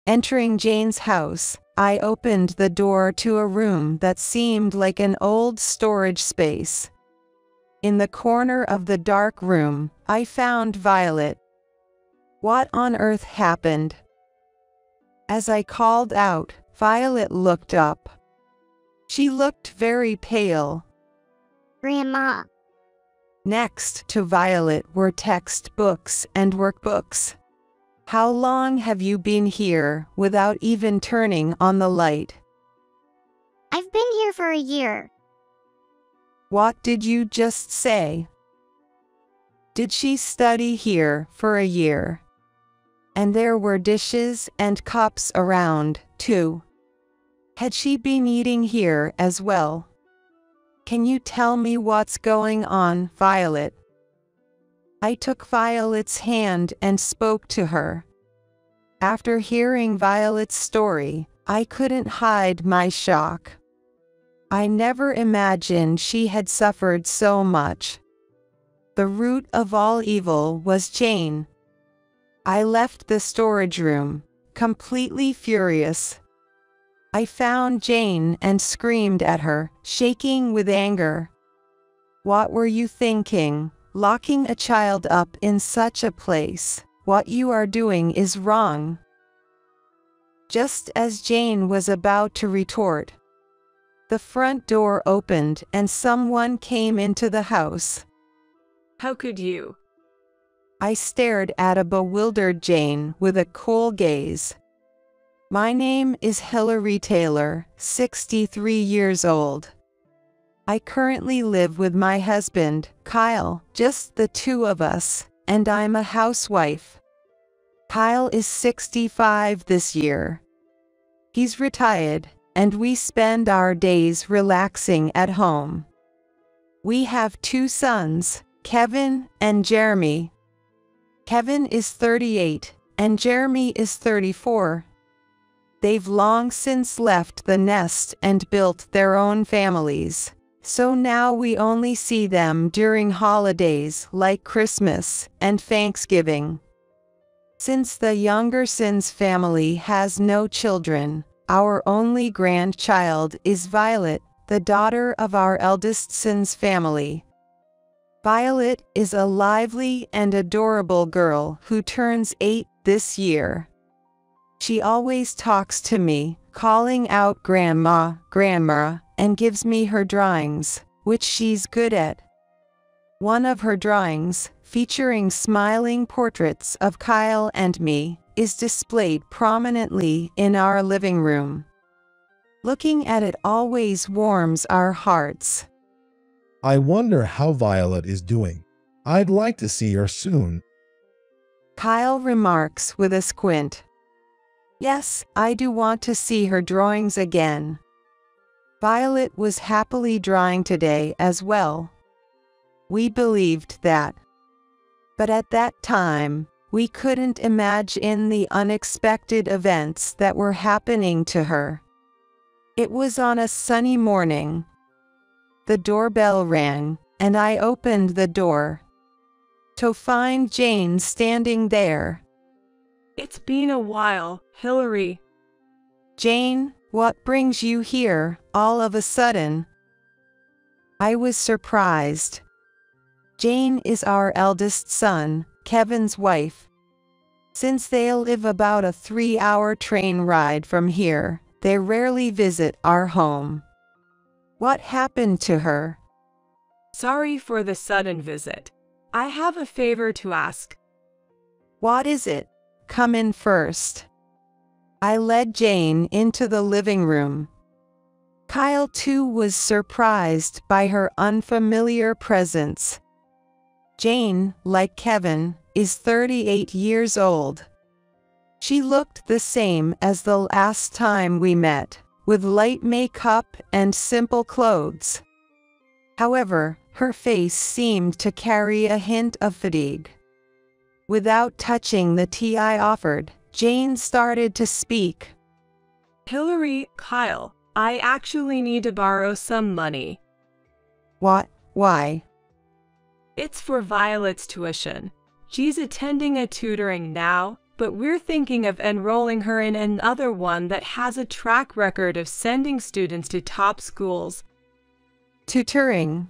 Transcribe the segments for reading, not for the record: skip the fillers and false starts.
Entering Jane's house, I opened the door to a room that seemed like an old storage space. In the corner of the dark room, I found Violet. What on earth happened? As I called out, Violet looked up. She looked very pale. Grandma. Next to Violet were textbooks and workbooks. How long have you been here without even turning on the light? I've been here for a year. What did you just say? Did she study here for a year? And there were dishes and cups around, too. Had she been eating here as well? Can you tell me what's going on, Violet? I took Violet's hand and spoke to her. After hearing Violet's story, I couldn't hide my shock. I never imagined she had suffered so much. The root of all evil was Jane. I left the storage room, completely furious. I found Jane and screamed at her, shaking with anger. What were you thinking, locking a child up in such a place? What you are doing is wrong. Just as Jane was about to retort, the front door opened and someone came into the house. How could you? I stared at a bewildered Jane with a cool gaze. My name is Hilary Taylor, 63 years old. I currently live with my husband, Kyle, just the two of us, and I'm a housewife. Kyle is 65 this year. He's retired, and we spend our days relaxing at home. We have two sons, Kevin and Jeremy. Kevin is 38, and Jeremy is 34. They've long since left the nest and built their own families, so now we only see them during holidays like Christmas and Thanksgiving. Since the younger son's family has no children, our only grandchild is Violet, the daughter of our eldest son's family. Violet is a lively and adorable girl who turns 8 this year. She always talks to me, calling out Grandma, Grandma, and gives me her drawings, which she's good at. One of her drawings, featuring smiling portraits of Kyle and me, is displayed prominently in our living room. Looking at it always warms our hearts. I wonder how Violet is doing. I'd like to see her soon. Kyle remarks with a squint. Yes, I do want to see her drawings again. Violet was happily drawing today as well. We believed that. But at that time, we couldn't imagine the unexpected events that were happening to her. It was on a sunny morning. The doorbell rang, and I opened the door to find Jane standing there. It's been a while, Hilary. Jane, what brings you here, all of a sudden? I was surprised. Jane is our eldest son, Kevin's wife. Since they live about a 3-hour train ride from here, they rarely visit our home. What happened to her? Sorry for the sudden visit. I have a favor to ask. What is it? Come in first. I led Jane into the living room. Kyle too was surprised by her unfamiliar presence. Jane, like Kevin, is 38 years old. She looked the same as the last time we met, with light makeup and simple clothes. However, her face seemed to carry a hint of fatigue. Without touching the tea I offered, Jane started to speak. Hilary, Kyle, I actually need to borrow some money. What? Why? It's for Violet's tuition. She's attending a tutoring now, but we're thinking of enrolling her in another one that has a track record of sending students to top schools. Tutoring.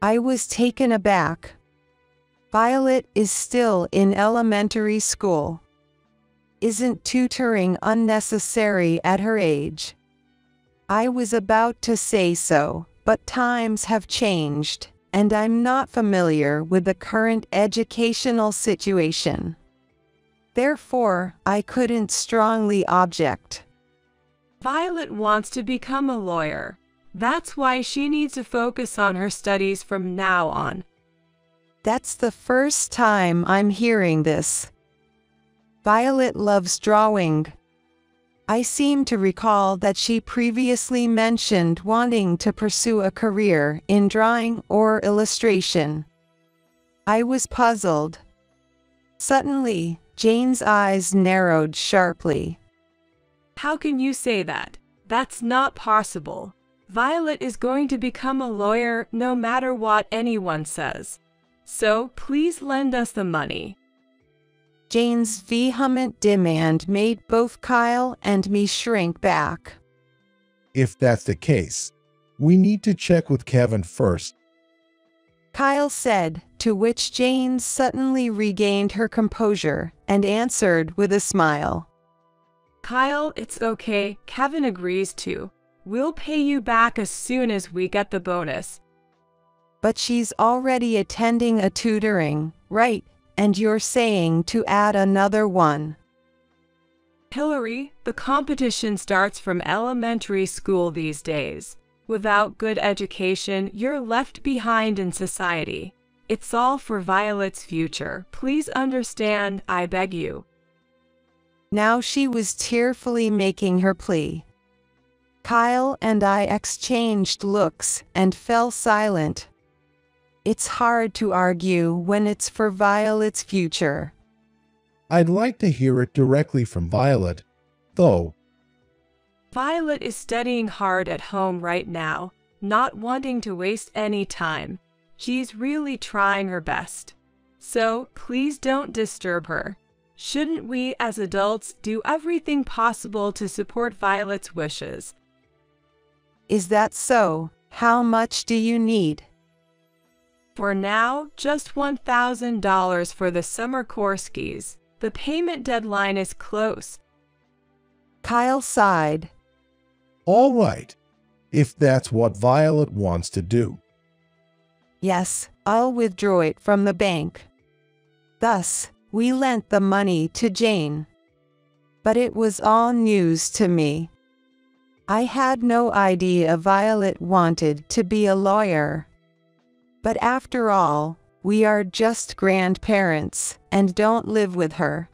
I was taken aback. Violet is still in elementary school. Isn't tutoring unnecessary at her age? I was about to say so, but times have changed, and I'm not familiar with the current educational situation. Therefore, I couldn't strongly object. Violet wants to become a lawyer. That's why she needs to focus on her studies from now on. That's the first time I'm hearing this. Violet loves drawing. I seem to recall that she previously mentioned wanting to pursue a career in drawing or illustration. I was puzzled. Suddenly, Jane's eyes narrowed sharply. How can you say that? That's not possible. Violet is going to become a lawyer no matter what anyone says. So please lend us the money. Jane's vehement demand made both Kyle and me shrink back. If that's the case, we need to check with Kevin first. Kyle said, to which Jane suddenly regained her composure and answered with a smile. Kyle, it's okay. Kevin agrees to. We'll pay you back as soon as we get the bonus. But she's already attending a tutoring, right? And you're saying to add another one. Hillary, the competition starts from elementary school these days. Without good education, you're left behind in society. It's all for Violet's future. Please understand, I beg you. Now she was tearfully making her plea. Kyle and I exchanged looks and fell silent. It's hard to argue when it's for Violet's future. I'd like to hear it directly from Violet, though. Violet is studying hard at home right now, not wanting to waste any time. She's really trying her best. So, please don't disturb her. Shouldn't we as adults do everything possible to support Violet's wishes? Is that so? How much do you need? For now, just $1,000 for the summer courses. The payment deadline is close. Kyle sighed. All right, if that's what Violet wants to do. Yes, I'll withdraw it from the bank. Thus, we lent the money to Jane. But it was all news to me. I had no idea Violet wanted to be a lawyer. But after all, we are just grandparents and don't live with her.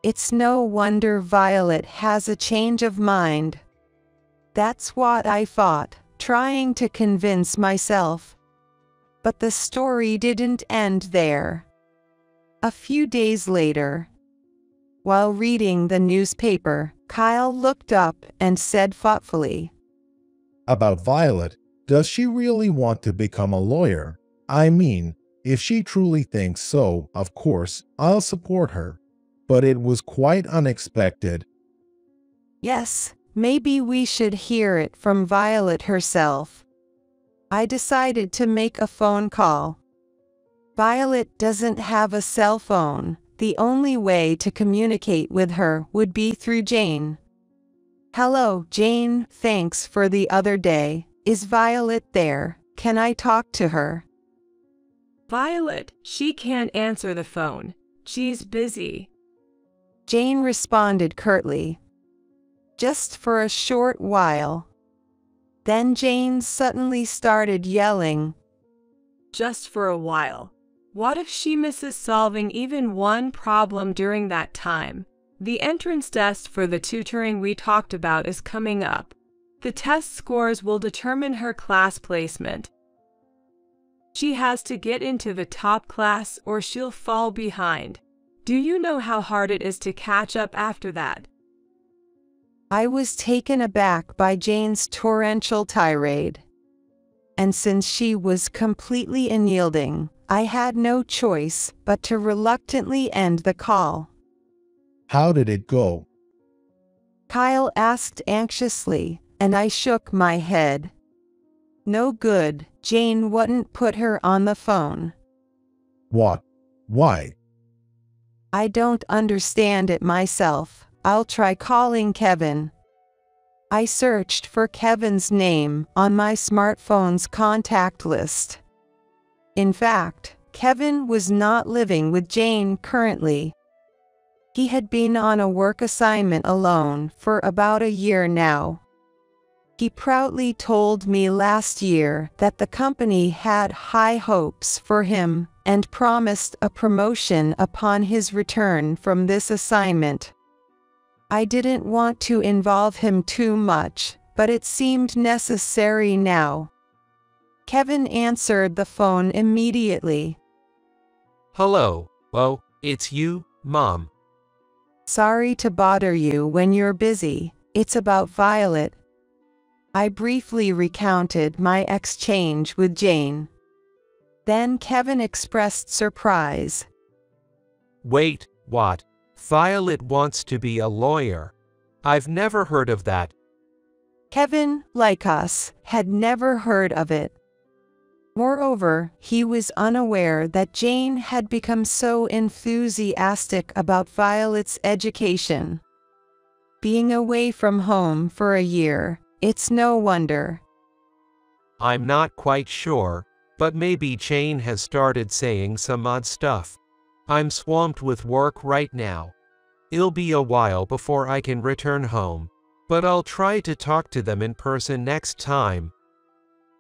It's no wonder Violet has a change of mind. That's what I thought, trying to convince myself. But the story didn't end there. A few days later, while reading the newspaper, Kyle looked up and said thoughtfully, About Violet, does she really want to become a lawyer? I mean, if she truly thinks so, of course, I'll support her. But it was quite unexpected. Yes, maybe we should hear it from Violet herself. I decided to make a phone call. Violet doesn't have a cell phone. The only way to communicate with her would be through Jane. Hello, Jane, thanks for the other day. Is Violet there? Can I talk to her? Violet, she can't answer the phone. She's busy. Jane responded curtly. Just for a short while. Then Jane suddenly started yelling. Just for a while. What if she misses solving even one problem during that time? The entrance test for the tutoring we talked about is coming up. The test scores will determine her class placement. She has to get into the top class or she'll fall behind. Do you know how hard it is to catch up after that? I was taken aback by Jane's torrential tirade. And since she was completely unyielding, I had no choice but to reluctantly end the call. How did it go? Kyle asked anxiously, and I shook my head. No good, Jane wouldn't put her on the phone. What? Why? I don't understand it myself. I'll try calling Kevin. I searched for Kevin's name on my smartphone's contact list. In fact, Kevin was not living with Jane currently. He had been on a work assignment alone for about a year now. He proudly told me last year that the company had high hopes for him and promised a promotion upon his return from this assignment. I didn't want to involve him too much, but it seemed necessary now. Kevin answered the phone immediately. Hello, oh, it's you, Mom. Sorry to bother you when you're busy. It's about Violet. I briefly recounted my exchange with Jane. Then Kevin expressed surprise. Wait, what? Violet wants to be a lawyer. I've never heard of that. Kevin, like us, had never heard of it. Moreover, he was unaware that Jane had become so enthusiastic about Violet's education. Being away from home for a year, it's no wonder. I'm not quite sure, but maybe Jane has started saying some odd stuff. I'm swamped with work right now. It'll be a while before I can return home, but I'll try to talk to them in person next time.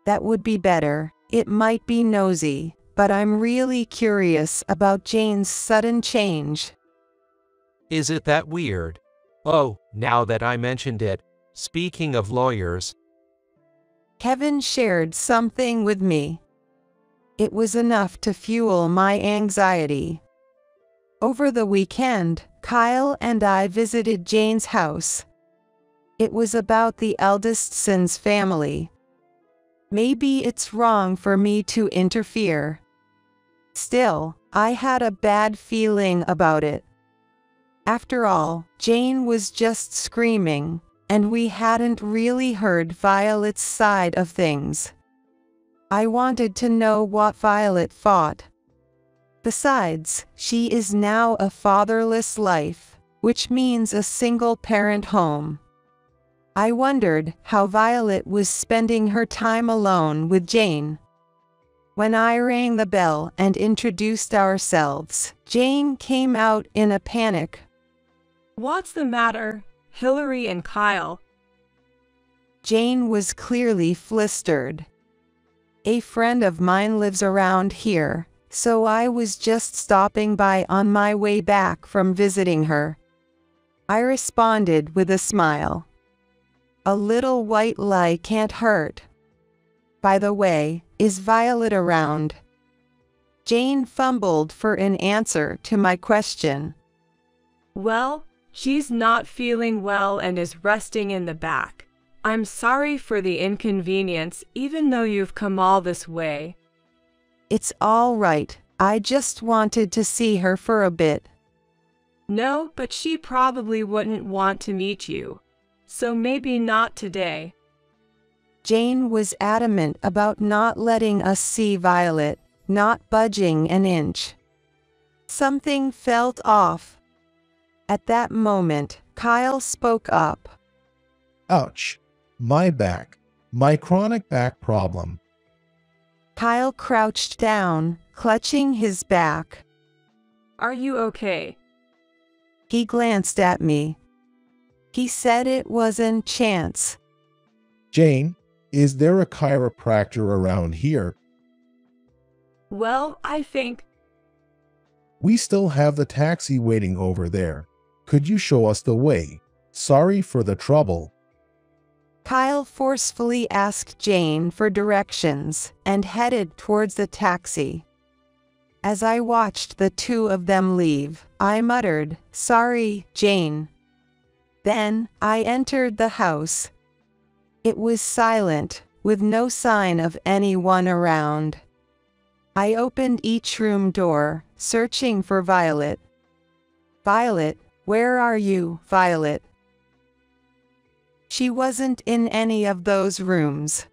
That would be better. It might be nosy, but I'm really curious about Jane's sudden change. Is it that weird? Oh, now that I mentioned it, speaking of lawyers, Kevin shared something with me. It was enough to fuel my anxiety. Over the weekend, Kyle and I visited Jane's house. It was about the eldest son's family. Maybe it's wrong for me to interfere. Still, I had a bad feeling about it. After all, Jane was just screaming, and we hadn't really heard Violet's side of things. I wanted to know what Violet thought. Besides, she is now a fatherless life, which means a single-parent home. I wondered how Violet was spending her time alone with Jane. When I rang the bell and introduced ourselves, Jane came out in a panic. What's the matter, Hillary and Kyle? Jane was clearly flustered. A friend of mine lives around here, so I was just stopping by on my way back from visiting her. I responded with a smile. A little white lie can't hurt. By the way, is Violet around? Jane fumbled for an answer to my question. Well, she's not feeling well and is resting in the back. I'm sorry for the inconvenience, even though you've come all this way. It's all right. I just wanted to see her for a bit. No, but she probably wouldn't want to meet you. So maybe not today. Jane was adamant about not letting us see Violet, not budging an inch. Something felt off. At that moment, Kyle spoke up. Ouch. My back. My chronic back problem. Kyle crouched down, clutching his back. Are you okay? He glanced at me. He said it wasn't chance. Jane, is there a chiropractor around here? Well, I think. We still have the taxi waiting over there. Could you show us the way? Sorry for the trouble. Kyle forcefully asked Jane for directions and headed towards the taxi. As I watched the two of them leave, I muttered, "Sorry, Jane." Then, I entered the house. It was silent, with no sign of anyone around. I opened each room door, searching for Violet. Violet, where are you, Violet? She wasn't in any of those rooms.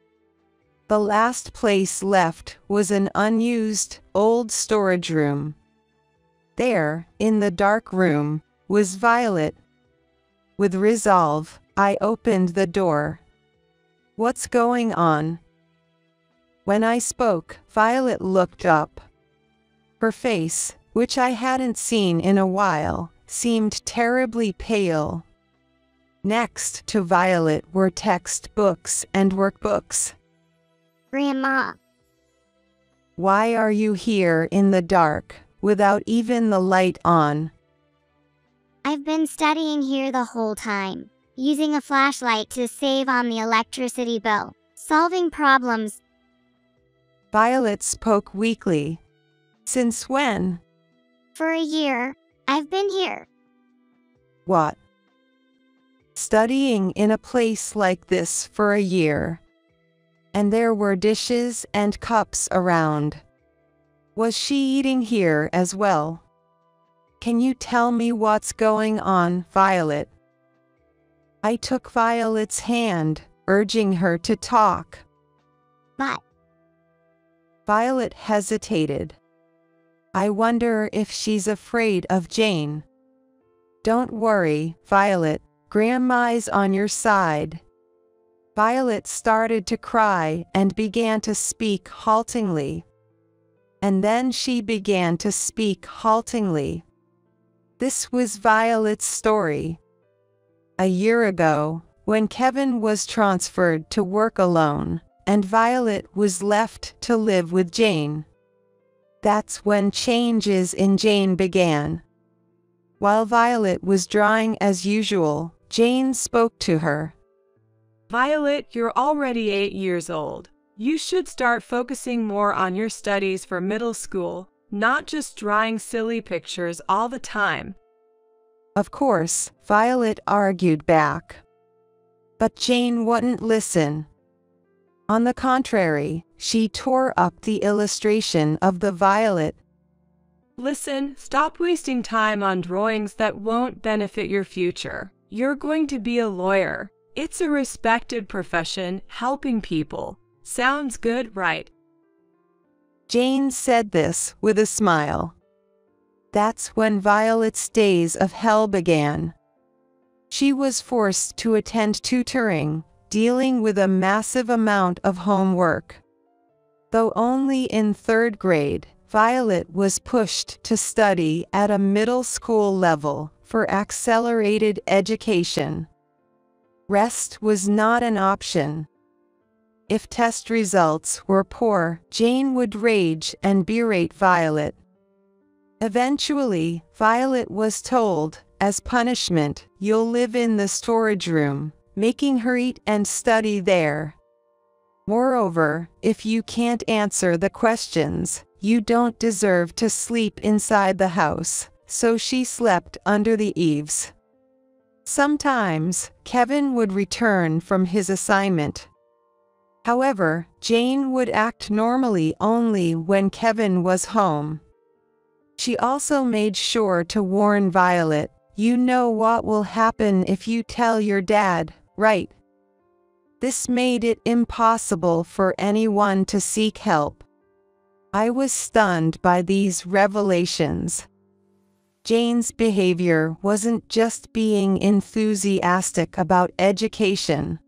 The last place left was an unused, old storage room. There, in the dark room, was Violet. With resolve, I opened the door. What's going on? When I spoke, Violet looked up. Her face, which I hadn't seen in a while, seemed terribly pale. Next to Violet were textbooks and workbooks. Grandma, Why are you here in the dark, without even the light on? I've been studying here the whole time, using a flashlight to save on the electricity bill, solving problems. Violet spoke weakly. Since when? For a year, I've been here. What? Studying in a place like this for a year. And there were dishes and cups around. Was she eating here as well? Can you tell me what's going on, Violet? I took Violet's hand, urging her to talk. But Violet hesitated. I wonder if she's afraid of Jane. Don't worry, Violet, Grandma's on your side. Violet started to cry and began to speak haltingly. And then she began to speak haltingly. This was Violet's story. A year ago, when Kevin was transferred to work alone, and Violet was left to live with Jane. That's when changes in Jane began. While Violet was drawing as usual, Jane spoke to her. Violet, you're already 8 years old. You should start focusing more on your studies for middle school, not just drawing silly pictures all the time. Of course, Violet argued back. But Jane wouldn't listen. On the contrary, she tore up the illustration of the violet. Listen, stop wasting time on drawings that won't benefit your future. You're going to be a lawyer. It's a respected profession, helping people. Sounds good, right? Jane said this with a smile. That's when Violet's days of hell began. She was forced to attend tutoring, dealing with a massive amount of homework. Though only in 3rd grade, Violet was pushed to study at a middle school level for accelerated education. Rest was not an option. If test results were poor, Jane would rage and berate Violet. Eventually, Violet was told, as punishment, you'll live in the storage room, making her eat and study there. Moreover, if you can't answer the questions, you don't deserve to sleep inside the house, so she slept under the eaves. Sometimes, Kevin would return from his assignment. However, Jane would act normally only when Kevin was home. She also made sure to warn Violet, you know what will happen if you tell your dad, right? This made it impossible for anyone to seek help. I was stunned by these revelations. Jane's behavior wasn't just being enthusiastic about education.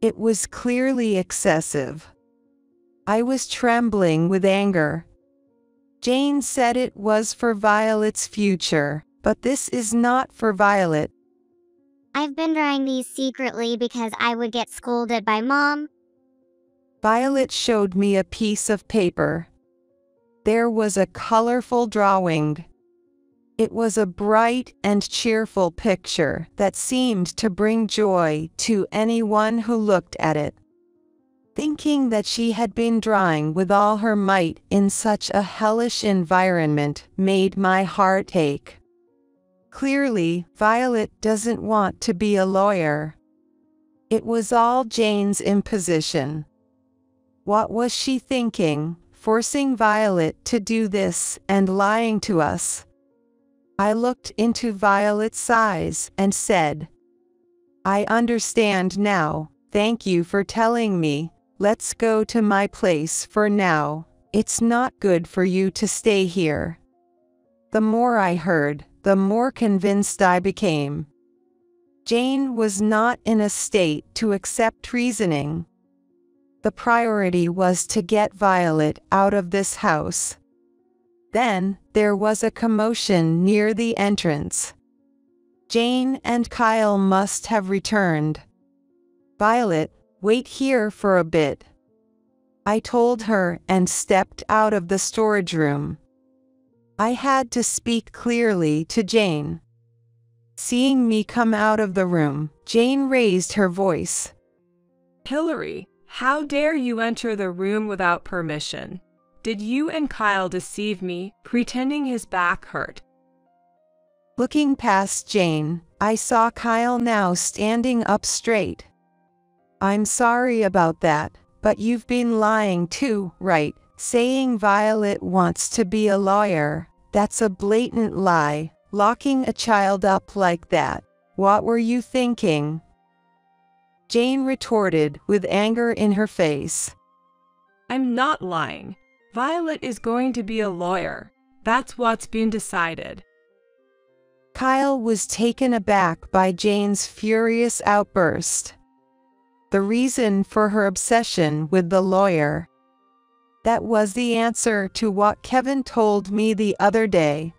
It was clearly excessive. I was trembling with anger. Jane said it was for Violet's future, but this is not for Violet. I've been drawing these secretly because I would get scolded by Mom. Violet showed me a piece of paper. There was a colorful drawing. It was a bright and cheerful picture that seemed to bring joy to anyone who looked at it. Thinking that she had been drawing with all her might in such a hellish environment made my heart ache. Clearly, Violet doesn't want to be a lawyer. It was all Jane's imposition. What was she thinking, forcing Violet to do this and lying to us. I looked into Violet's eyes and said, I understand now, thank you for telling me. Let's go to my place for now. It's not good for you to stay here. The more I heard, the more convinced I became. Jane was not in a state to accept reasoning. The priority was to get Violet out of this house. Then, there was a commotion near the entrance. Jane and Kyle must have returned. Violet, wait here for a bit, I told her and stepped out of the storage room. I had to speak clearly to Jane. Seeing me come out of the room, Jane raised her voice. Hillary, how dare you enter the room without permission? Did you and Kyle deceive me, pretending his back hurt? Looking past Jane, I saw Kyle now standing up straight. I'm sorry about that, but you've been lying too, right? Saying Violet wants to be a lawyer, that's a blatant lie. Locking a child up like that. What were you thinking? Jane retorted with anger in her face. I'm not lying. Violet is going to be a lawyer. That's what's been decided. Kyle was taken aback by Jane's furious outburst. The reason for her obsession with the lawyer. That was the answer to what Kevin told me the other day.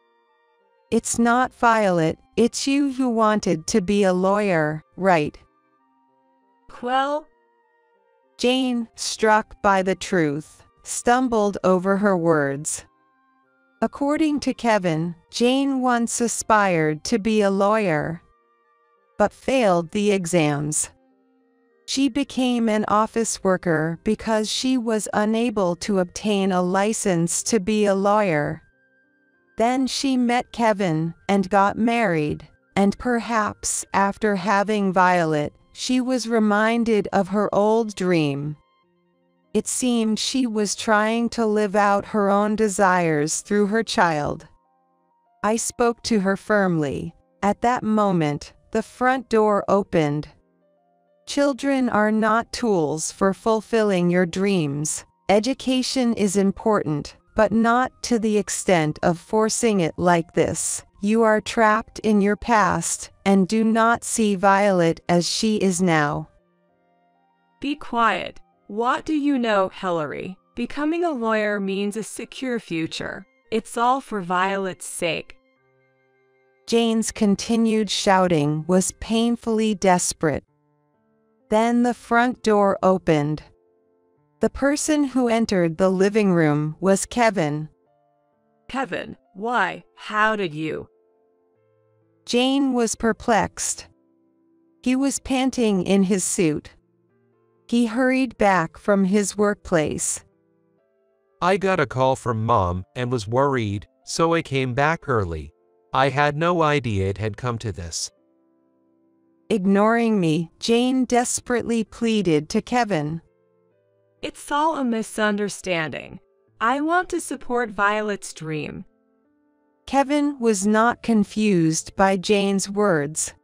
It's not Violet, it's you who wanted to be a lawyer, right? Well, Jane, struck by the truth, stumbled over her words. According to Kevin, Jane once aspired to be a lawyer, but failed the exams. She became an office worker because she was unable to obtain a license to be a lawyer. Then she met Kevin and got married, and perhaps after having Violet, she was reminded of her old dream. It seemed she was trying to live out her own desires through her child. I spoke to her firmly. At that moment, the front door opened. Children are not tools for fulfilling your dreams. Education is important, but not to the extent of forcing it like this. You are trapped in your past, and do not see Violet as she is now. Be quiet. What do you know, Hillary? Becoming a lawyer means a secure future. It's all for Violet's sake. Jane's continued shouting was painfully desperate. Then the front door opened. The person who entered the living room was Kevin. Kevin, why? How did you? Jane was perplexed. He was panting in his suit. He hurried back from his workplace. I got a call from Mom and was worried, so I came back early. I had no idea it had come to this. Ignoring me, Jane desperately pleaded to Kevin. It's all a misunderstanding. I want to support Violet's dream. Kevin was not confused by Jane's words.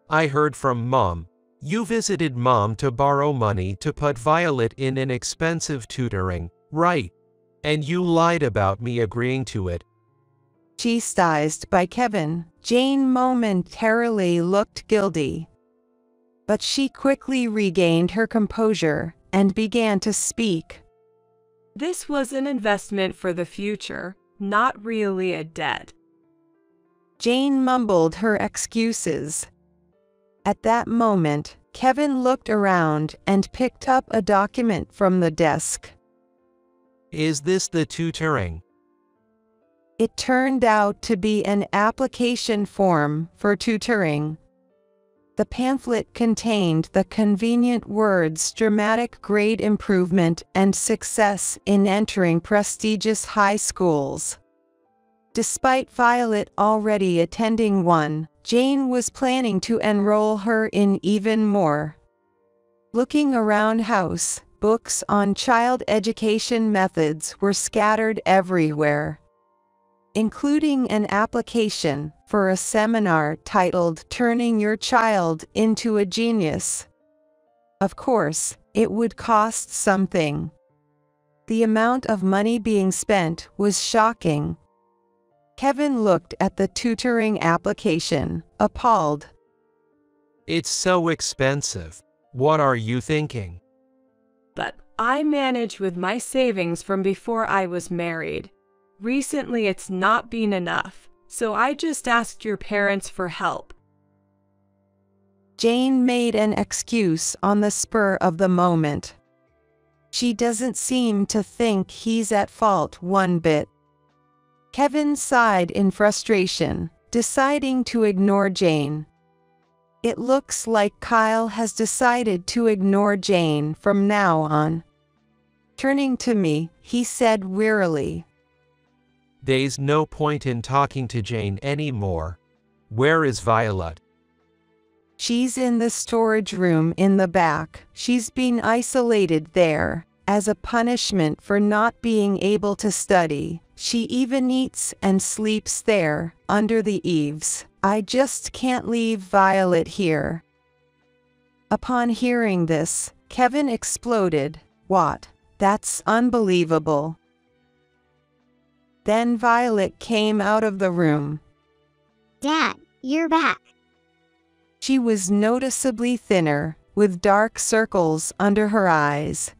I heard from Mom. You visited Mom to borrow money to put Violet in an expensive tutoring, right? And you lied about me agreeing to it. Chastised by Kevin, Jane momentarily looked guilty. But she quickly regained her composure and began to speak. This was an investment for the future, not really a debt. Jane mumbled her excuses. At that moment, Kevin looked around and picked up a document from the desk. Is this the tutoring? It turned out to be an application form for tutoring. The pamphlet contained the convenient words dramatic grade improvement and success in entering prestigious high schools. Despite Violet already attending one, Jane was planning to enroll her in even more. Looking around house, books on child education methods were scattered everywhere, including an application for a seminar titled Turning Your Child into a Genius. Of course, it would cost something. The amount of money being spent was shocking. Kevin looked at the tutoring application, appalled. It's so expensive. What are you thinking? But I manage with my savings from before I was married. Recently it's not been enough, so I just asked your parents for help. Jane made an excuse on the spur of the moment. She doesn't seem to think he's at fault one bit. Kevin sighed in frustration, deciding to ignore Jane. It looks like Kyle has decided to ignore Jane from now on. Turning to me, he said wearily, There's no point in talking to Jane anymore. Where is Violet? She's in the storage room in the back. She's been isolated there, as a punishment for not being able to study. She even eats and sleeps there, under the eaves. I just can't leave Violet here. Upon hearing this, Kevin exploded. What? That's unbelievable. Then Violet came out of the room. Dad, you're back. She was noticeably thinner, with dark circles under her eyes.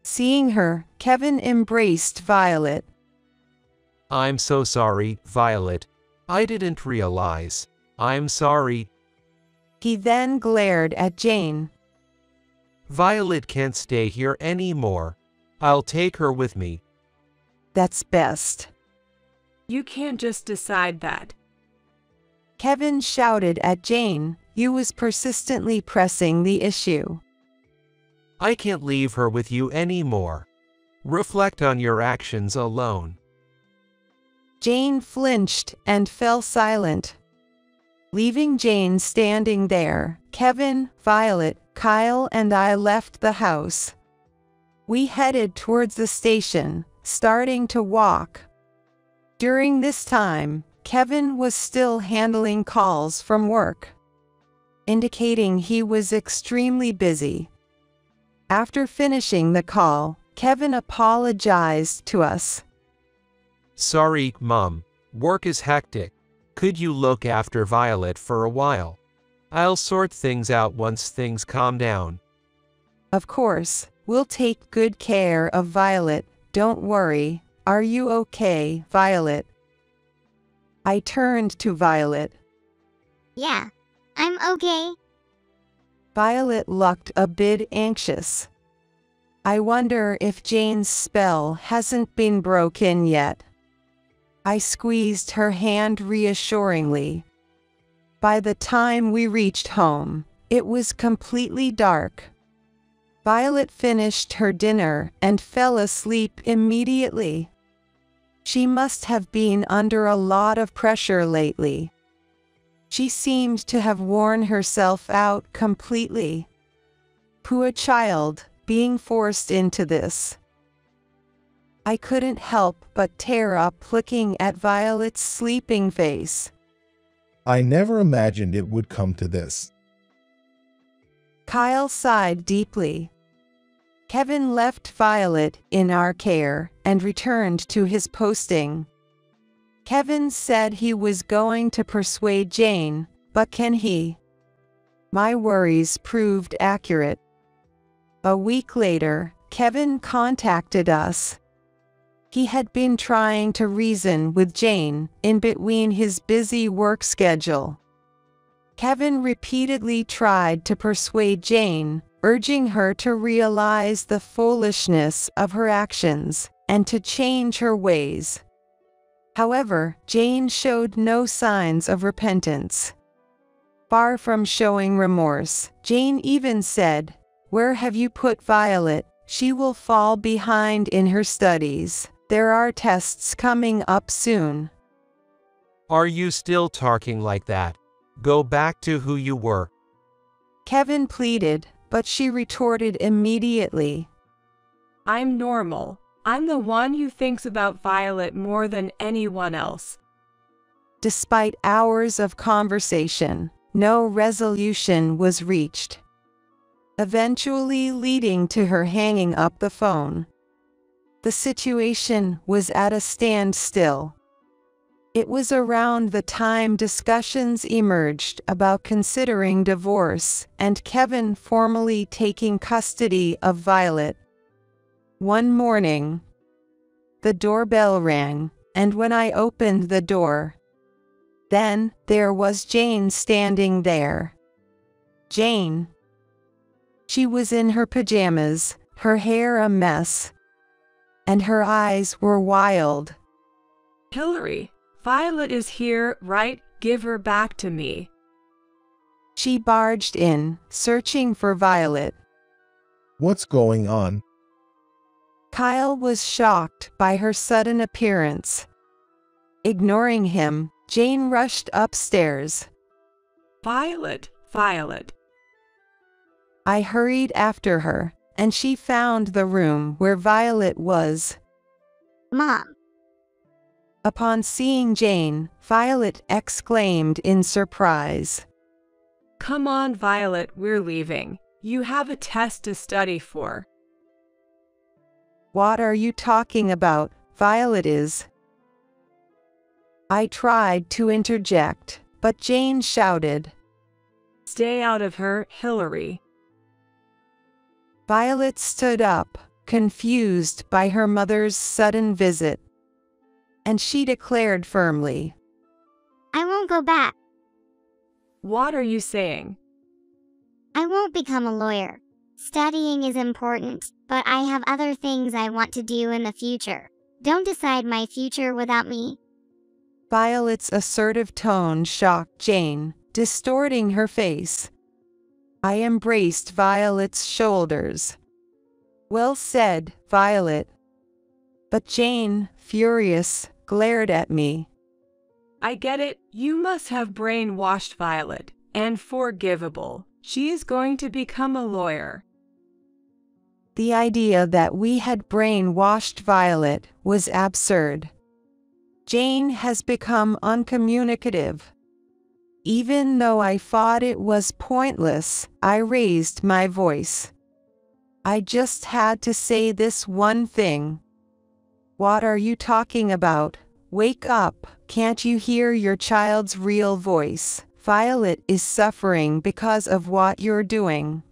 Seeing her, Kevin embraced Violet. I'm so sorry, Violet. I didn't realize. I'm sorry. He then glared at Jane. Violet can't stay here anymore. I'll take her with me. That's best. You can't just decide that. Kevin shouted at Jane, who was persistently pressing the issue. I can't leave her with you anymore. Reflect on your actions alone. Jane flinched and fell silent. Leaving Jane standing there, Kevin, Violet, Kyle, and I left the house. We headed towards the station, starting to walk. During this time, Kevin was still handling calls from work, indicating he was extremely busy. After finishing the call, Kevin apologized to us. Sorry, Mom. Work is hectic. Could you look after Violet for a while? I'll sort things out once things calm down. Of course, we'll take good care of Violet, don't worry. Are you okay, Violet? I turned to Violet. Yeah, I'm okay. Violet looked a bit anxious. I wonder if Jane's spell hasn't been broken yet. I squeezed her hand reassuringly. By the time we reached home, it was completely dark. Violet finished her dinner and fell asleep immediately. She must have been under a lot of pressure lately. She seemed to have worn herself out completely. Poor child, being forced into this. I couldn't help but tear up looking at Violet's sleeping face. I never imagined it would come to this. Kyle sighed deeply. Kevin left Violet in our care and returned to his posting. Kevin said he was going to persuade Jane, but can he? My worries proved accurate. A week later, Kevin contacted us. He had been trying to reason with Jane in between his busy work schedule. Kevin repeatedly tried to persuade Jane, urging her to realize the foolishness of her actions and to change her ways. However, Jane showed no signs of repentance. Far from showing remorse, Jane even said, "Where have you put Violet? She will fall behind in her studies. There are tests coming up soon." Are you still talking like that? Go back to who you were. Kevin pleaded, but she retorted immediately, I'm normal. I'm the one who thinks about Violet more than anyone else. Despite hours of conversation, no resolution was reached, eventually leading to her hanging up the phone. The situation was at a standstill. It was around the time discussions emerged about considering divorce and Kevin formally taking custody of Violet. One morning, the doorbell rang, and when I opened the door, then there was Jane standing there. Jane. She was in her pajamas, her hair a mess, and her eyes were wild. Hillary, Violet is here, right? Give her back to me. She barged in, searching for Violet. What's going on? Kyle was shocked by her sudden appearance. Ignoring him, Jane rushed upstairs. Violet, Violet. I hurried after her, and she found the room where Violet was. Mom. Upon seeing Jane, Violet exclaimed in surprise. Come on, Violet, we're leaving. You have a test to study for. What are you talking about? Violet is. I tried to interject, but Jane shouted. Stay out of her, Hillary. Violet stood up, confused by her mother's sudden visit. And she declared firmly, I won't go back. What are you saying? I won't become a lawyer. Studying is important, but I have other things I want to do in the future. Don't decide my future without me. Violet's assertive tone shocked Jane, distorting her face. I embraced Violet's shoulders. Well said, Violet. But Jane, furious, glared at me. I get it, you must have brainwashed Violet, and forgivable. She is going to become a lawyer. The idea that we had brainwashed Violet was absurd. Jane has become uncommunicative. Even though I thought it was pointless, I raised my voice. I just had to say this one thing. What are you talking about? Wake up, can't you hear your child's real voice? Violet is suffering because of what you're doing.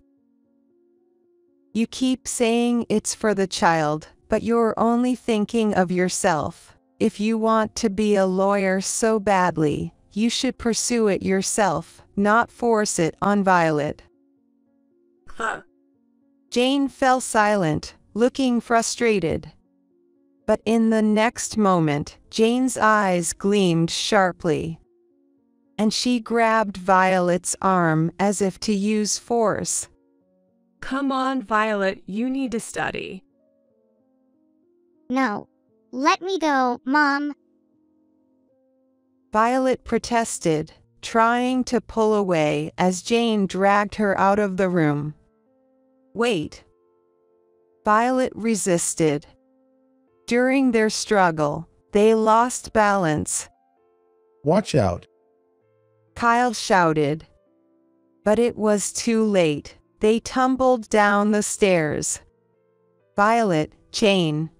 You keep saying it's for the child, but you're only thinking of yourself. If you want to be a lawyer so badly, you should pursue it yourself, not force it on Violet. Huh. Jane fell silent, looking frustrated. But in the next moment, Jane's eyes gleamed sharply. And she grabbed Violet's arm as if to use force. Come on, Violet, you need to study. No. Let me go, Mom. Violet protested, trying to pull away as Jane dragged her out of the room. Wait. Violet resisted. During their struggle, they lost balance. Watch out. Kyle shouted. But it was too late. They tumbled down the stairs. Violet, Jane.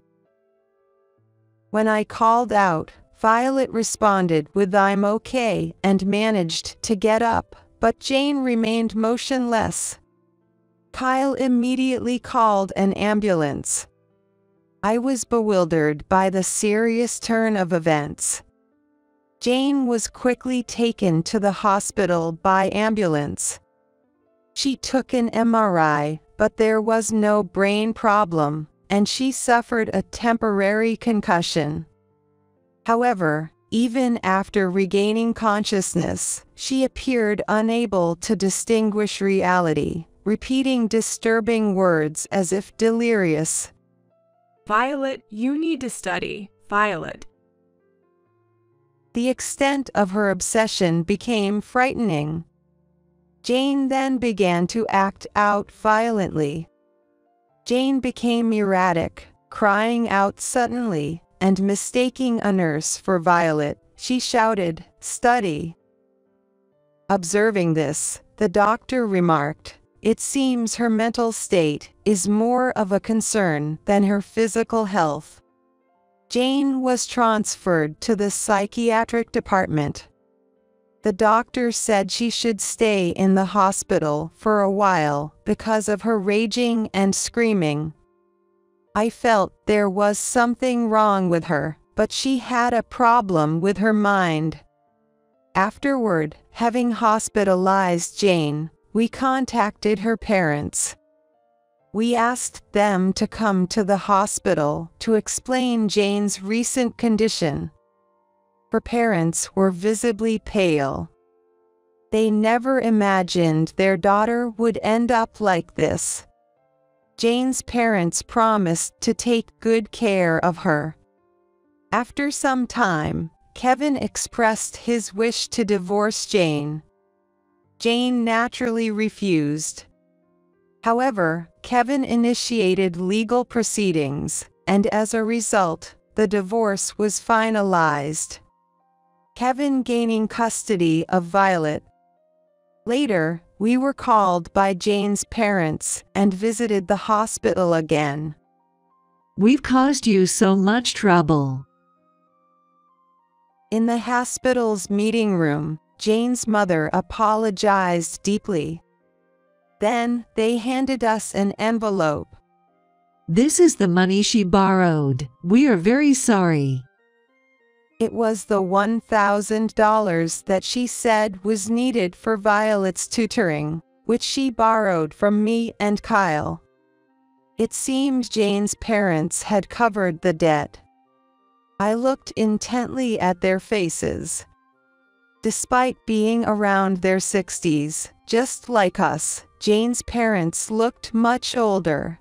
When I called out, Violet responded with I'm okay and managed to get up, but Jane remained motionless. Kyle immediately called an ambulance. I was bewildered by the serious turn of events. Jane was quickly taken to the hospital by ambulance. She took an MRI, but there was no brain problem, and she suffered a temporary concussion. However, even after regaining consciousness, she appeared unable to distinguish reality, repeating disturbing words as if delirious. Violet, you need to study, Violet. The extent of her obsession became frightening. Jane then began to act out violently. Jane became erratic, crying out suddenly, and mistaking a nurse for Violet. She shouted, "Study!" Observing this, the doctor remarked, "It seems her mental state is more of a concern than her physical health." Jane was transferred to the psychiatric department. The doctor said she should stay in the hospital for a while because of her raging and screaming. I felt there was something wrong with her, but she had a problem with her mind. Afterward, having hospitalized Jane, we contacted her parents. We asked them to come to the hospital to explain Jane's recent condition. Her parents were visibly pale. They never imagined their daughter would end up like this. Jane's parents promised to take good care of her. After some time, Kevin expressed his wish to divorce Jane. Jane naturally refused. However, Kevin initiated legal proceedings, and as a result, the divorce was finalized. Kevin gaining custody of Violet. Later, we were called by Jane's parents and visited the hospital again. "We've caused you so much trouble." In the hospital's meeting room, Jane's mother apologized deeply. Then, they handed us an envelope. "This is the money she borrowed. We are very sorry." It was the $1,000 that she said was needed for Violet's tutoring, which she borrowed from me and Kyle. It seemed Jane's parents had covered the debt. I looked intently at their faces. Despite being around their 60s, just like us, Jane's parents looked much older.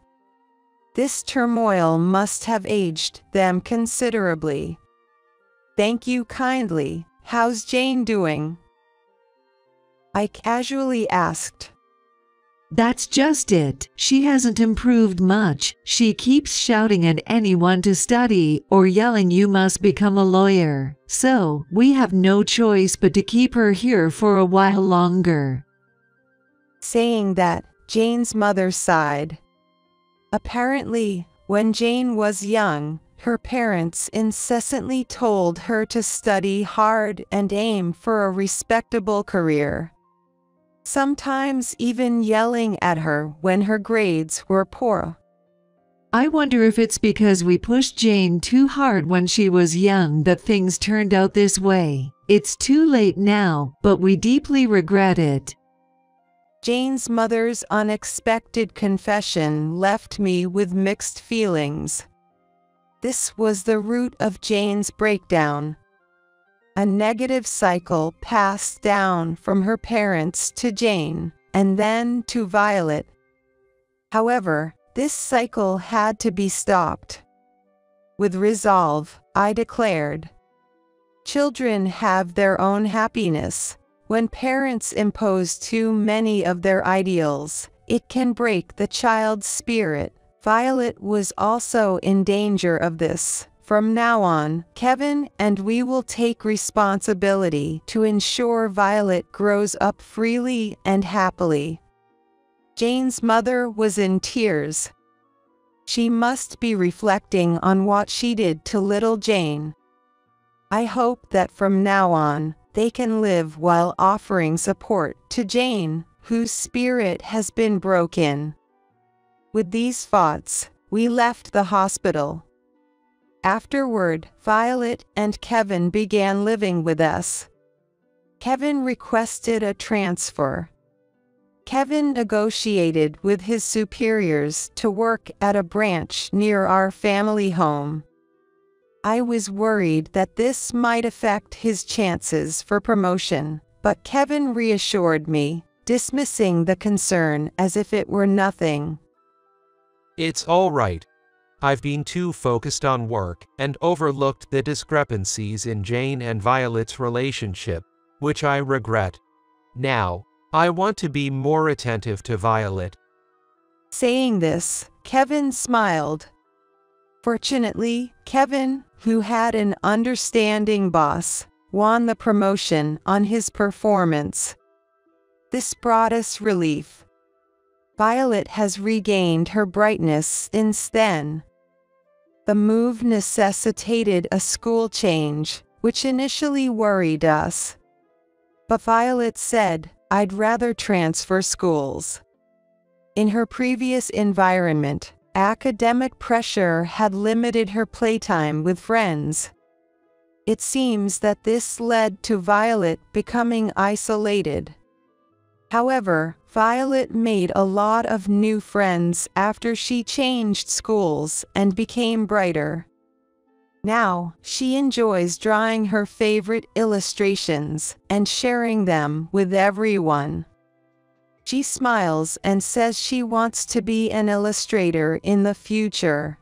This turmoil must have aged them considerably. "Thank you kindly. How's Jane doing?" I casually asked. "That's just it. She hasn't improved much. She keeps shouting at anyone to study or yelling you must become a lawyer. So, we have no choice but to keep her here for a while longer." Saying that, Jane's mother sighed. Apparently, when Jane was young, her parents incessantly told her to study hard and aim for a respectable career. Sometimes even yelling at her when her grades were poor. I wonder if it's because we pushed Jane too hard when she was young that things turned out this way. It's too late now, but we deeply regret it. Jane's mother's unexpected confession left me with mixed feelings. This was the root of Jane's breakdown. A negative cycle passed down from her parents to Jane, and then to Violet. However, this cycle had to be stopped. With resolve, I declared, "Children have their own happiness. When parents impose too many of their ideals, it can break the child's spirit." Violet was also in danger of this. From now on, Kevin and we will take responsibility to ensure Violet grows up freely and happily. Jane's mother was in tears. She must be reflecting on what she did to little Jane. I hope that from now on, they can live while offering support to Jane, whose spirit has been broken. With these thoughts, we left the hospital. Afterward, Violet and Kevin began living with us. Kevin requested a transfer. Kevin negotiated with his superiors to work at a branch near our family home. I was worried that this might affect his chances for promotion, but Kevin reassured me, dismissing the concern as if it were nothing. It's all right. I've been too focused on work and overlooked the discrepancies in Jane and Violet's relationship, which I regret. Now, I want to be more attentive to Violet. Saying this, Kevin smiled. Fortunately, Kevin, who had an understanding boss, won the promotion on his performance. This brought us relief. Violet has regained her brightness since then. The move necessitated a school change, which initially worried us. But Violet said, "I'd rather transfer schools." In her previous environment, academic pressure had limited her playtime with friends. It seems that this led to Violet becoming isolated. However, Violet made a lot of new friends after she changed schools and became brighter. Now, she enjoys drawing her favorite illustrations and sharing them with everyone. She smiles and says she wants to be an illustrator in the future.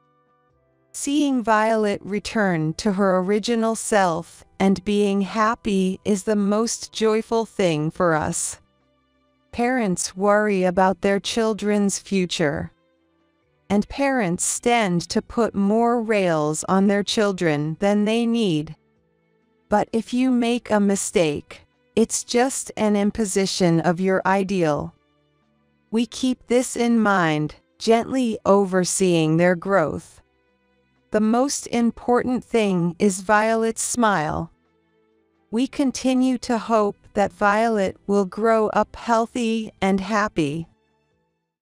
Seeing Violet return to her original self and being happy is the most joyful thing for us. Parents worry about their children's future. And parents tend to put more rails on their children than they need. But if you make a mistake, it's just an imposition of your ideal. We keep this in mind, gently overseeing their growth. The most important thing is Violet's smile. We continue to hope that Violet will grow up healthy and happy.